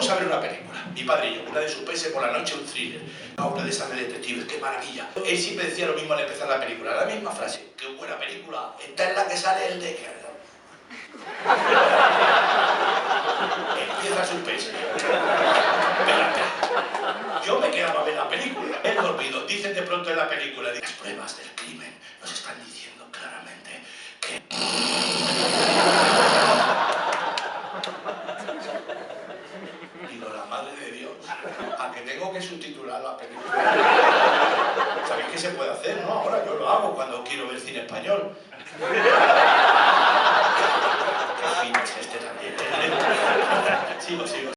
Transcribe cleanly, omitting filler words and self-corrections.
fuimos a ver una película, mi padre y yo, una de suspense por la noche, un thriller, una de esas de detectives, qué maravilla. Él siempre decía lo mismo al empezar la película, la misma frase, qué buena película, esta es la que sale el Decker. Empieza suspense. Espera. Yo me quedaba a ver la película, he dormido, dicen de pronto en la película, las pruebas del crimen nos están diciendo claramente que... Digo, la madre de Dios, a que tengo que subtitular la película. ¿Sabéis qué se puede hacer, no? Ahora yo lo hago cuando quiero ver cine español. Qué fin es este también. Sigo.